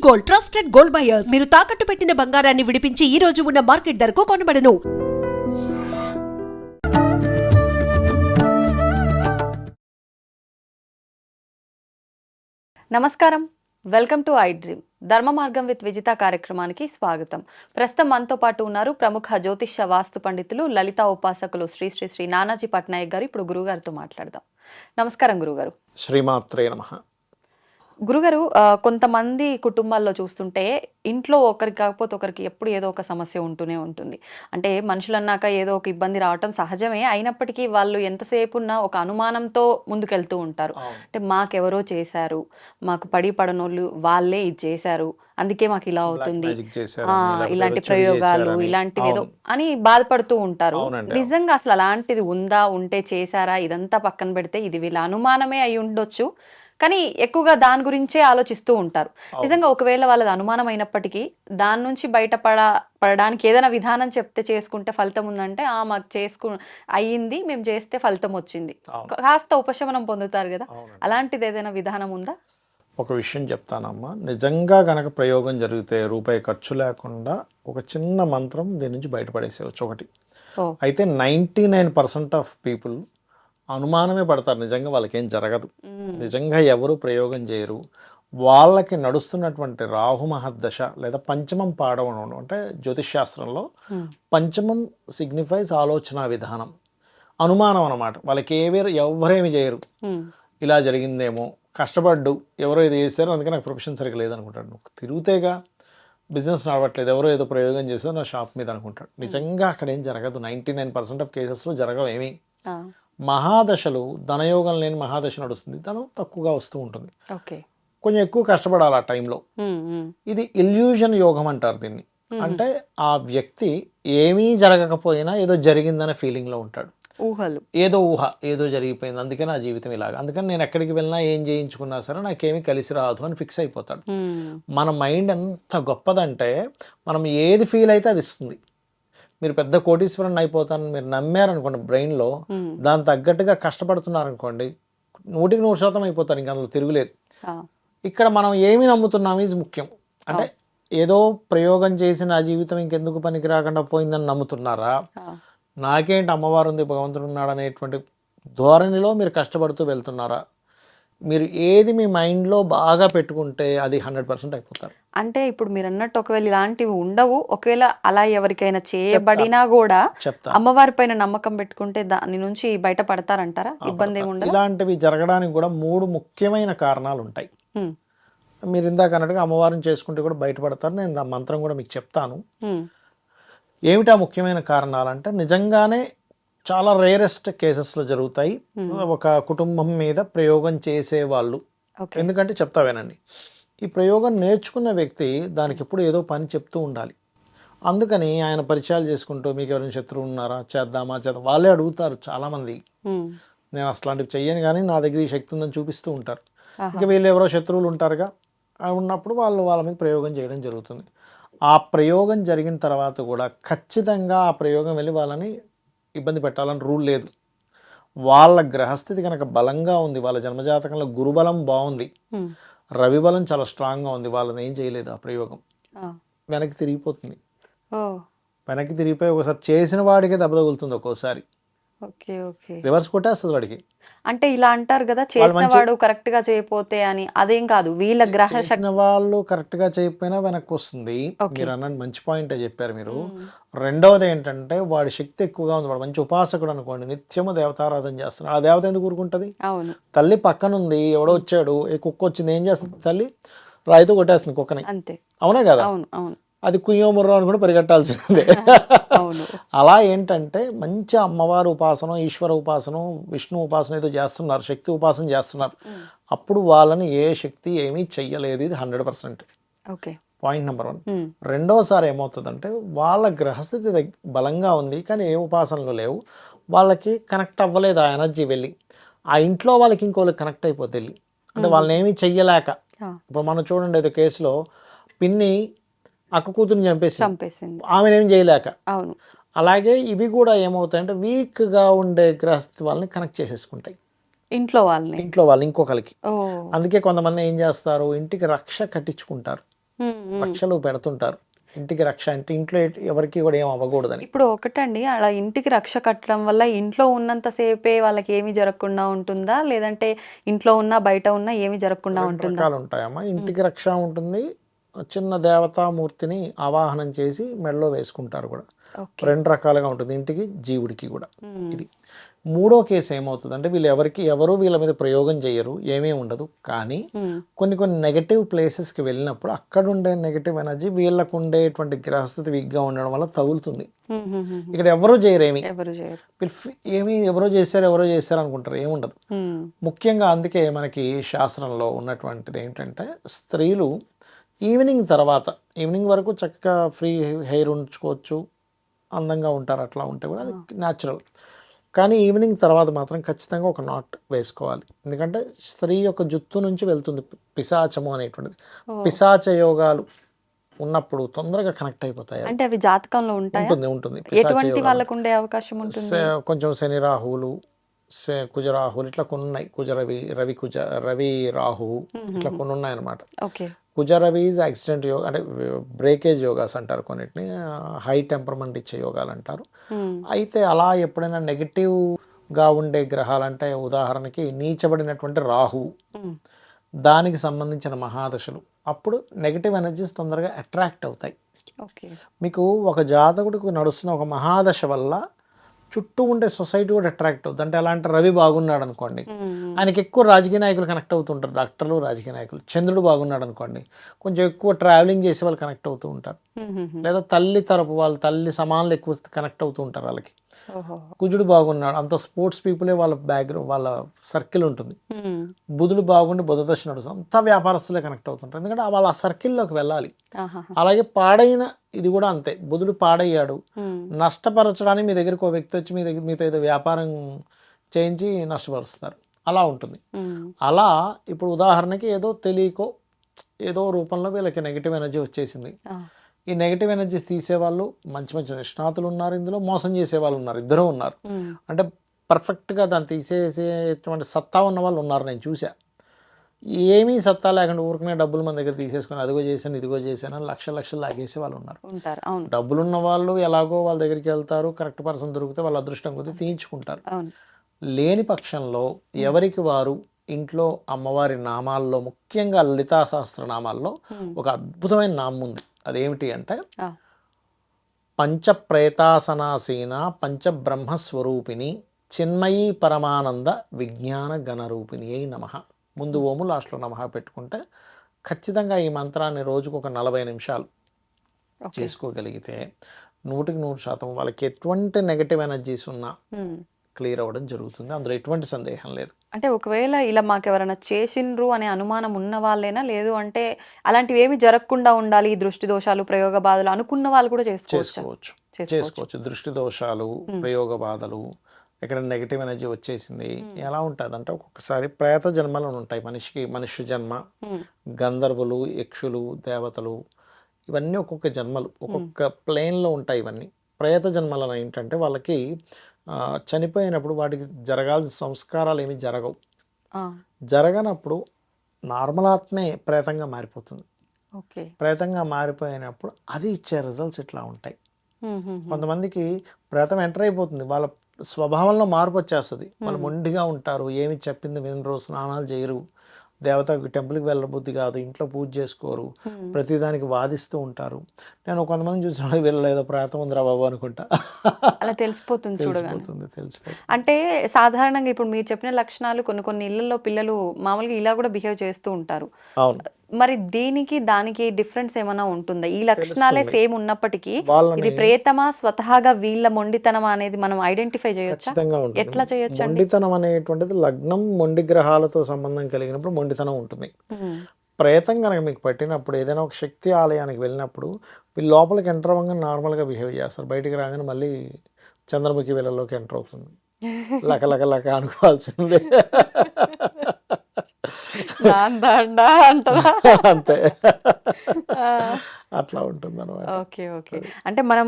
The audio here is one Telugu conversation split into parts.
Gold, trusted gold buyers. మీరు తాకట్టు పెట్టిన బంగారాన్ని విడిపించి ఈ రోజు ఉన్న మార్కెట్ ధరకు కొనబడను. నమస్కారం, వెల్కమ్ టు ఐ డ్రీమ్. ధర్మ మార్గం విత్ విజిత కార్యక్రమానికి స్వాగతం. ప్రస్తుతం మనతో పాటు ఉన్నారు ప్రముఖ జ్యోతిష్య వాస్తు పండితులు, లలితా ఉపాసకులు శ్రీ శ్రీ శ్రీ నానాజీ పట్నాయక్ గారు. ఇప్పుడు గురుగారితో మాట్లాడదాం. నమస్కారం గురుగారు. శ్రీమాత్రే నమః. గురుగారు, కొంతమంది కుటుంబాల్లో చూస్తుంటే ఇంట్లో ఒకరికి కాకపోతే ఒకరికి ఎప్పుడు ఏదో ఒక సమస్య ఉంటూనే ఉంటుంది. అంటే మనుషులన్నాక ఏదో ఒక ఇబ్బంది రావటం సహజమే. అయినప్పటికీ వాళ్ళు ఎంతసేపు ఉన్నా ఒక అనుమానంతో ముందుకెళ్తూ ఉంటారు. అంటే మాకెవరో చేశారు, మాకు పడి పడనోళ్ళు వాళ్ళే ఇది చేశారు, అందుకే మాకు ఇలా అవుతుంది, ఇలాంటి ప్రయోగాలు ఇలాంటివి ఏదో అని బాధపడుతూ ఉంటారు. నిజంగా అసలు అలాంటిది ఉందా, ఉంటే చేశారా, ఇదంతా పక్కన పెడితే ఇది వీళ్ళ అనుమానమే అయి ఉండొచ్చు, కానీ ఎక్కువగా దాని గురించే ఆలోచిస్తూ ఉంటారు. నిజంగా ఒకవేళ వాళ్ళది అనుమానం అయినప్పటికీ దాని నుంచి పడడానికి ఏదైనా విధానం చెప్తే చేసుకుంటే ఫలితం ఉందంటే మాకు అయ్యింది, మేము చేస్తే ఫలితం వచ్చింది, కాస్త ఉపశమనం పొందుతారు కదా. అలాంటిది ఏదైనా విధానం ఉందా? ఒక విషయం చెప్తానమ్మా. నిజంగా గనక ప్రయోగం జరిగితే రూపాయి ఖర్చు లేకుండా ఒక చిన్న మంత్రం దీని నుంచి బయటపడేసేవచ్చు ఒకటి. అయితే 99% ఆఫ్ పీపుల్ అనుమానమే పడతారు, నిజంగా వాళ్ళకి ఏం జరగదు, నిజంగా ఎవరు ప్రయోగం చేయరు. వాళ్ళకి నడుస్తున్నటువంటి రాహు మహర్దశ లేదా పంచమం పాడవడం, అంటే జ్యోతిష్ శాస్త్రంలో పంచమం సిగ్నిఫైస్ ఆలోచన విధానం, అనుమానం అన్నమాట. వాళ్ళకి ఎవరేమి చేయరు, ఇలా జరిగిందేమో, కష్టపడ్డు ఎవరో ఇది చేశారు అందుకే నాకు ప్రొఫెషన్ సరిగ్గా లేదనుకుంటాడు. తిరుగుతేగా బిజినెస్ నడవట్లేదు, ఎవరో ఏదో ప్రయోగం చేశారు నా షాప్ మీద అనుకుంటాడు. నిజంగా అక్కడ ఏం జరగదు. 99% ఆఫ్ కేసెస్లో జరగవు ఏమీ. మహాదశలు, ధనయోగం లేని మహాదశ నడుస్తుంది, ధనం తక్కువగా వస్తూ ఉంటుంది, కొంచెం ఎక్కువ కష్టపడాలి ఆ టైంలో. ఇది ఇల్యూజన్ యోగం అంటారు దీన్ని. అంటే ఆ వ్యక్తి ఏమీ జరగకపోయినా ఏదో జరిగిందనే ఫీలింగ్లో ఉంటాడు, ఊహలు, ఊహ ఏదో జరిగిపోయింది, అందుకే నా జీవితం ఇలాగ, అందుకని నేను ఎక్కడికి వెళ్ళినా ఏం చేయించుకున్నా సరే నాకేమీ కలిసి రాదు అని ఫిక్స్ అయిపోతాడు. మన మైండ్ ఎంత గొప్పదంటే మనం ఏది ఫీల్ అయితే అది ఇస్తుంది. మీరు పెద్ద కోటీశ్వరుని అయిపోతానని మీరు నమ్మారనుకోండి బ్రెయిన్లో, దాని తగ్గట్టుగా కష్టపడుతున్నారనుకోండి 100% అయిపోతారు, ఇంకా అందులో తిరుగులేదు. ఇక్కడ మనం ఏమి నమ్ముతున్నాం ఈజ్ ముఖ్యం. అంటే ఏదో ప్రయోగం చేసి నా జీవితం ఇంకెందుకు పనికి రాకుండా పోయిందని నమ్ముతున్నారా, నాకేంటి అమ్మవారు ఉంది, భగవంతుడు ఉన్నాడు అనేటువంటి ధోరణిలో మీరు కష్టపడుతూ వెళ్తున్నారా? మీరు ఏది మీ మైండ్లో బాగా పెట్టుకుంటే అది 100% అయిపోతారు. అంటే ఇప్పుడు మీరు అన్నట్టు ఒకవేళ ఇలాంటివి ఉండవు, ఒకవేళ అలా ఎవరికైనా చేయబడినా కూడా అమ్మవారి పైన నమ్మకం పెట్టుకుంటే దాని నుంచి బయటపడతారంటారా? ఇబ్బంది ఏమి ఉండదు. ఇలాంటివి జరగడానికి కూడా 3 ముఖ్యమైన కారణాలు ఉంటాయి. మీరు ఇందాక అన్నట్టుగా అమ్మవారిని చేసుకుంటే కూడా బయటపడతారు. నేను ఆ మంత్రం కూడా మీకు చెప్తాను. ఏమిటా ముఖ్యమైన కారణాలు అంటే, నిజంగానే చాలా రేరెస్ట్ కేసెస్లో జరుగుతాయి. ఒక కుటుంబం మీద ప్రయోగం చేసేవాళ్ళు, ఎందుకంటే చెప్తా వినండి. ఈ ప్రయోగం నేర్చుకున్న వ్యక్తి దానికి ఎప్పుడు ఏదో పని చెప్తూ ఉండాలి. అందుకని ఆయన పరిచయాలు చేసుకుంటూ మీకు ఎవరైనా శత్రువు ఉన్నారా, చేద్దామా వాళ్ళే అడుగుతారు చాలామంది. నేను అట్లాంటివి చెయ్యను కానీ నా దగ్గర ఈ శక్తి ఉందని చూపిస్తూ ఉంటారు. ఇంకా వీళ్ళు ఎవరో శత్రువులు ఉంటారుగా, ఉన్నప్పుడు వాళ్ళ మీద ప్రయోగం చేయడం జరుగుతుంది. ఆ ప్రయోగం జరిగిన తర్వాత కూడా ఖచ్చితంగా ఆ ప్రయోగం వెళ్ళి వాళ్ళని ఇబ్బంది పెట్టాలని రూల్ లేదు. వాళ్ళ గ్రహస్థితి కనుక బలంగా ఉంది, వాళ్ళ జన్మజాతకంలో గురుబలం బాగుంది, రవి బలం చాలా స్ట్రాంగ్గా ఉంది, వాళ్ళని ఏం చేయలేదు. ఆ ప్రయోగం వెనక్కి తిరిగిపోతుంది. వెనక్కి తిరిగిపోయి ఒకసారి చేసిన వాడికే దెబ్బ తగులుతుంది, ఒక్కోసారి రివర్స్ కొట్టేస్తుంది వాడికి. అంటే ఇలా అంటారు కదా, చేసిన వాడు కరెక్ట్ గా చేయకపోతే అని. అదేం కాదు, వీళ్ళ గ్రహ చేసిన వాళ్ళు కరెక్ట్ గా చేయకపోయినా వెనక్కి వస్తుంది. మీరు అన్నది మంచి పాయింట్ చెప్పారు మీరు. రెండవది ఏంటంటే వాడి శక్తి ఎక్కువగా ఉంది, వాడు మంచి ఉపాసకుడు అనుకోండి, నిత్యము దేవతారాధన చేస్తున్నాడు. ఆ దేవత ఎందుకు ఊరుకుంటుంది? తల్లి పక్కనుంది, ఎవడో వచ్చాడు, కుక్క వచ్చింది, ఏం చేస్తుంది తల్లి? రాయితో కొట్టేస్తుంది కుక్కని, అంతే. అవునే కదా? అది కుయ్యో ముర్రో అని కూడా పరిగెట్టాల్సిందే. అలా ఏంటంటే మంచి అమ్మవారి ఉపాసన, ఈశ్వర ఉపాసన, విష్ణు ఉపాసన ఏదో చేస్తున్నారు, శక్తి ఉపాసన చేస్తున్నారు. అప్పుడు వాళ్ళని ఏ శక్తి ఏమీ చెయ్యలేదు. ఇది 100%. Point number 1. రెండోసారి ఏమవుతుందంటే వాళ్ళ గ్రహస్థితి బలంగా ఉంది కానీ ఏ ఉపాసనలు లేవు, వాళ్ళకి కనెక్ట్ అవ్వలేదు ఆ ఎనర్జీ వెళ్ళి. ఆ ఇంట్లో వాళ్ళకి ఇంకోళ్ళకి కనెక్ట్ అయిపోతుంది. అంటే వాళ్ళని ఏమీ చెయ్యలేక, ఇప్పుడు మనం చూడండి ఏదో కేసులో పిన్ని అక్క కూతురుని చంపేసింది, ఆమెనేం చేయలేక. అలాగే ఇవి కూడా ఏమవుతాయంటే వీక్గా ఉండే గ్రహస్థితి వాళ్ళని కనెక్ట్ చేసేసుకుంటాయి, ఇంట్లో వాళ్ళు ఇంకొకరికి. అందుకే కొంతమంది ఏం చేస్తారు, ఇంటికి రక్ష కట్టించుకుంటారు. రక్షలు పెడుతుంటారు. ఇంటికి రక్ష అంటే ఇంట్లో ఎవరికి కూడా ఏం అవ్వకూడదని. ఇప్పుడు ఒకటండి, అలా ఇంటికి రక్ష కట్టడం వల్ల ఇంట్లో ఉన్నంత సేపే వాళ్ళకి ఏమీ జరగకుండా ఉంటుందా? లేదంటే ఇంట్లో ఉన్నా బయట ఉన్నా ఏమీ జరగకుండా రెండు ఉంటుందా? రకాలు ఉంటాయమ్మా. ఇంటికి రక్ష ఉంటుంది, చిన్న దేవతామూర్తిని ఆవాహనం చేసి మెడలో వేసుకుంటారు కూడా. ఓకే. రెండు రకాలుగా ఉంటుంది, ఇంటికి జీవుడికి కూడా. ఇది మూడో కేసు ఏమవుతుంది అంటే ఎవరు వీళ్ళ మీద ప్రయోగం చేయరు, ఏమీ ఉండదు. కానీ కొన్ని నెగటివ్ ప్లేసెస్కి వెళ్ళినప్పుడు అక్కడ ఉండే నెగటివ్ ఎనర్జీ వీళ్ళకు ఉండేటువంటి గ్రహస్థితి వీక్గా ఉండడం వల్ల తగులుతుంది. ఇక్కడ ఎవరూ చేయరు, ఎవరు చేయరు. ఏమి ఎవరో చేశారు అనుకుంటారు, ఏముండదు. ముఖ్యంగా అందుకే మనకి శాస్త్రంలో ఉన్నటువంటిది ఏంటంటే, స్త్రీలు ఈవినింగ్ వరకు చక్కగా ఫ్రీ హెయిర్ ఉంచుకోవచ్చు, అందంగా ఉంటారు, అట్లా ఉంటే కూడా అది న్యాచురల్. కానీ ఈవినింగ్ తర్వాత మాత్రం ఖచ్చితంగా ఒక నాట్ వేసుకోవాలి. ఎందుకంటే స్త్రీ యొక్క జుత్తు నుంచి వెళ్తుంది పిశాచము అనేటువంటిది. పిశాచ యోగాలు ఉన్నప్పుడు తొందరగా కనెక్ట్ అయిపోతాయి. అంటే అవి జాతకంలో ఉంటాయా? ఉంటుంది. ఎటువంటి వాళ్ళకు ఉండే అవకాశం ఉంటుంది? కొంచెం శని రాహువులు, కుజరాహువులు ఇట్లా కొన్ని ఉన్నాయి. రవి రాహువు ఇట్లా కొన్ని ఉన్నాయి అన్నమాట. ఓకే. కుజరవి ఈజ్ యాక్సిడెంట్ యోగా, అంటే బ్రేకేజ్ యోగాస్ అంటారు కొన్నిటిని, హై టెంపర్మెంట్ ఇచ్చే యోగాలు అంటారు. అయితే అలా ఎప్పుడైనా నెగిటివ్గా ఉండే గ్రహాలంటే ఉదాహరణకి నీచబడినటువంటి రాహువు, దానికి సంబంధించిన మహాదశలు, అప్పుడు నెగిటివ్ ఎనర్జీస్ తొందరగా అట్రాక్ట్ అవుతాయి. మీకు ఒక జాతకుడికి నడుస్తున్న ఒక మహాదశ వల్ల చుట్టూ ఉండే సొసైటీ కూడా అట్రాక్ట్ అవుతుంది. అంటే అలాంటి రవి బాగున్నాడు అనుకోండి, ఆయనకి ఎక్కువ రాజకీయ నాయకులు కనెక్ట్ అవుతుంటారు, డాక్టర్లు, రాజకీయ నాయకులు. చంద్రుడు బాగున్నాడు అనుకోండి, కొంచెం ఎక్కువ ట్రావెలింగ్ చేసే వాళ్ళు కనెక్ట్ అవుతూ ఉంటారు. లేదా తల్లి తరపు వాళ్ళు, తల్లి సమానులు ఎక్కువ కనెక్ట్ అవుతూ ఉంటారు వాళ్ళకి. కుజుడు బాగున్నాడు, అంత స్పోర్ట్స్ పీపులే వాళ్ళ బ్యాక్గ్రౌండ్, వాళ్ళ సర్కిల్ ఉంటుంది. బుధుడు బాగుండి బుధదశ నడుస్తుంది, అంతా వ్యాపారస్తులే కనెక్ట్ అవుతుంటారు, ఎందుకంటే వాళ్ళ ఆ సర్కిల్లోకి వెళ్ళాలి. అలాగే పాడైన ఇది కూడా అంతే. బుధుడు పాడయ్యాడు, నష్టపరచడానికి మీ దగ్గరికి ఒక వ్యక్తి వచ్చి మీతో ఏదో వ్యాపారం చేయించి నష్టపరుస్తారు, అలా ఉంటుంది. అలా ఇప్పుడు ఉదాహరణకి ఏదో తెలియకో ఏదో రూపంలో వీళ్ళకి నెగిటివ్ ఎనర్జీ వచ్చేసింది. ఈ నెగిటివ్ ఎనర్జీస్ తీసేవాళ్ళు మంచి నిష్ణాతులు ఉన్నారు, ఇందులో మోసం చేసే వాళ్ళు ఉన్నారు, ఇద్దరు ఉన్నారు. అంటే పర్ఫెక్ట్గా దాన్ని తీసేసేటువంటి సత్తా ఉన్న వాళ్ళు ఉన్నారు, నేను చూసా. ఏమీ సత్తా లేకుండా ఊరికనే డబ్బులు మన దగ్గర తీసేసుకొని అదిగో చేశాను ఇదిగో చేశాను అని లక్షలు లాగేసే వాళ్ళు ఉన్నారు. డబ్బులు ఉన్న వాళ్ళు ఎలాగో వాళ్ళ దగ్గరికి వెళ్తారు, కరెక్ట్ పర్సన్ దొరికితే వాళ్ళ అదృష్టం కొద్దీ తీయించుకుంటారు. లేని పక్షంలో ఎవరికి వారు ఇంట్లో అమ్మవారి నామాల్లో, ముఖ్యంగా లలితా సహస్ర నామాల్లో ఒక అద్భుతమైన నామం ఉంది. అదేమిటి అంటే, పంచప్రేతాసనాసీన పంచబ్రహ్మస్వరూపిణి చిన్మయీ పరమానంద విజ్ఞాన గణరూపిణి అయి నమః. ముందు ఓము, లాస్ట్లో నమః పెట్టుకుంటే ఖచ్చితంగా ఈ మంత్రాన్ని రోజుకు ఒక 40 నిమిషాలు చేసుకోగలిగితే 100% వాళ్ళకి ఎటువంటి నెగటివ్ ఎనర్జీస్ ఉన్నా క్లియర్ అవ్వడం జరుగుతుంది. అందులో ఎటువంటి సందేహం లేదు. అంటే ఒకవేళ ఇలా మాకు ఎవరైనా చేసిండ్రు అనే అనుమానం ఉన్న వాళ్ళైనా, లేదు అంటే అలాంటివి ఏమి జరగకుండా ఉండాలి, దృష్టి దోషాలు, ప్రయోగ బాధలు అనుకున్న వాళ్ళు కూడా చేసుకోవచ్చు. దృష్టి దోషాలు, ప్రయోగ బాధలు, ఎక్కడ నెగిటివ్ ఎనర్జీ వచ్చేసింది, ఎలా ఉంటుంది అంటే ఒక్కొక్కసారి ప్రేత జన్మలు ఉంటాయి మనిషికి. మనుష్య జన్మ, గంధర్వులు, యక్షులు, దేవతలు, ఇవన్నీ ఒక్కొక్క జన్మలు ఒక్కొక్క ప్లేన్లో ఉంటాయి. ఇవన్నీ ప్రేత జన్మలను ఏంటంటే వాళ్ళకి చనిపోయినప్పుడు వాటికి జరగాల్సిన సంస్కారాలు ఏమి జరగవు. జరగనప్పుడు నార్మల్ ఆత్మే ప్రేతంగా మారిపోతుంది. ప్రేతంగా మారిపోయినప్పుడు అది ఇచ్చే రిజల్ట్స్ ఇట్లా ఉంటాయి. కొంతమందికి ప్రేతం ఎంటర్ అయిపోతుంది, వాళ్ళ స్వభావంలో మార్పు వచ్చేస్తుంది. వాళ్ళు మొండిగా ఉంటారు, ఏమి చెప్పింది వినరు, స్నానాలు చేయరు, దేవతకి టెంపుల్కి వెళ్ళబుద్ధి కాదు, ఇంట్లో పూజ చేసుకోరు, ప్రతిదానికి వాదిస్తూ ఉంటారు. నేను కొంతమంది చూసిన వీళ్ళేదో ప్రేతం ఉందిరా బాబు అనుకుంటా, అలా తెలిసిపోతుంది. అంటే సాధారణంగా ఇప్పుడు మీరు చెప్పిన లక్షణాలు కొన్ని ఇళ్లలో పిల్లలు మామూలుగా ఇలా కూడా బిహేవ్ చేస్తూ ఉంటారు. అవును. మరి దీనికి దానికి డిఫరెన్స్ ఏమైనా ఉంటుందా? ఈ లక్షణాలే సేమ్ ఉన్నప్పటికీ ఇది ప్రేతమా స్వతహాగా వీళ్ళ మొండితనమా అనేది మనం ఐడెంటిఫై చేయొచ్చా? ఎట్లా చేయొచ్చు? మొండితనం అనేటువంటిది లగ్నం మొండి గ్రహాలతో సంబంధం కలిగినప్పుడు మొండితనం ఉంటుంది. ప్రేతం కనుక మీకు పట్టినప్పుడు ఏదైనా ఒక శక్తి ఆలయానికి వెళ్ళినప్పుడు వీళ్ళు లోపలికి ఎంటర్ అవ్వగానే నార్మల్గా బిహేవ్ చేస్తారు, బయటికి రాగానే మళ్ళీ చంద్రముఖి వేళల్లోకి ఎంటర్ అవుతుంది, లక అనుకోవాల్సిందే. అంతే, అట్లా ఉంటుంది అన్నమాట. ఓకే. అంటే మనం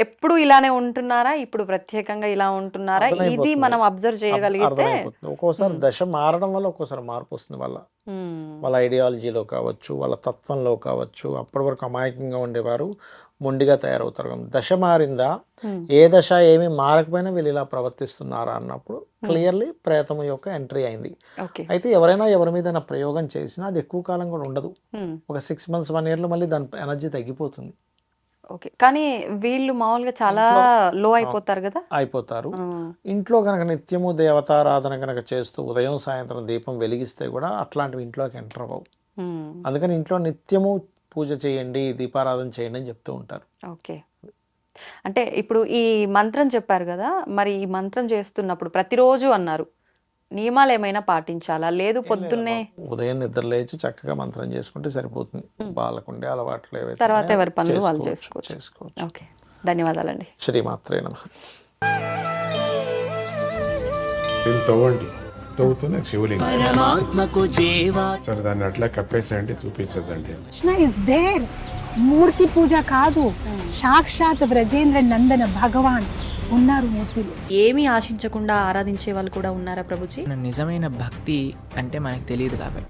ఎప్పుడు ఇలానే ఉంటున్నారా, ఇప్పుడు ప్రత్యేకంగా ఇలా ఉంటున్నారా, ఇది మనం అబ్జర్వ్ చేయగలిగితే ఒక్కోసారి దశ మారడం వల్ల ఒక్కోసారి మార్పు వస్తుంది వాళ్ళ వాళ్ళ ఐడియాలజీలో కావచ్చు, వాళ్ళ తత్వంలో కావచ్చు. అప్పటి వరకు అమాయకంగా ఉండేవారు మొండిగా తయారవుతారు. దశ మారిందా, ఏ దశ ఏమీ మారకపోయినా వీళ్ళు ఇలా ప్రవర్తిస్తున్నారా అన్నప్పుడు క్లియర్లీ ప్రేతము యొక్క ఎంట్రీ అయింది. ఓకే. అయితే ఎవరైనా ఎవరి మీద ప్రయోగం చేసినా అది ఎక్కువ కాలం కూడా ఉండదు. ఒక 6 months 1 yearలో మళ్ళీ దాని ఎనర్జీ తగ్గిపోతుంది. ఓకే. కానీ వీళ్ళు మామూలుగా చాలా లో అయిపోతారు కదా. అయిపోతారు. ఇంట్లో కనుక నిత్యము దేవతారాధన కనుక చేస్తూ ఉదయం సాయంత్రం దీపం వెలిగిస్తే కూడా అట్లాంటివి ఇంట్లోకి ఎంటర్ అవ్వవు. అందుకని ఇంట్లో నిత్యము పూజ చేయండి, దీపారాధన చేయండి అని చెప్తూ ఉంటారు. ఓకే. అంటే ఇప్పుడు ఈ మంత్రం చెప్పారు కదా, మరి ఈ మంత్రం చేస్తున్నప్పుడు ప్రతిరోజు అన్నారు, నియమాలు ఏమైనా పాటించాలా? లేదు పొద్దున్నే ఉదయం నిద్ర లేచి చక్కగా మంత్రం చేసుకుంటే సరిపోతుంది. వాళ్ళకుండే అలవాట్లు ఏవైతే తర్వాత ఎవరి పనులు వాళ్ళు చేసుకోవచ్చు. ఓకే. ధన్యవాదాలండి. శ్రీమాత్రే నమః. దీన్ని తవ్వండి, తవ్వుతూనే శివలింగం. పరమాత్మకు జీవా సరే దాన్ని అట్లా కప్పేసేయండి, చూపించదండి. Krishna is there. మూర్తి పూజ కాదు, సాక్షాత్ బ్రజేంద్ర నందన భగవాన్ ఉన్నారు మూర్తిలో. ఏమీ ఆశించకుండా ఆరాధించే వాళ్ళు కూడా ఉన్నారా ప్రభుజీ? నిజమైన భక్తి అంటే మనకు తెలియదు కాబట్టి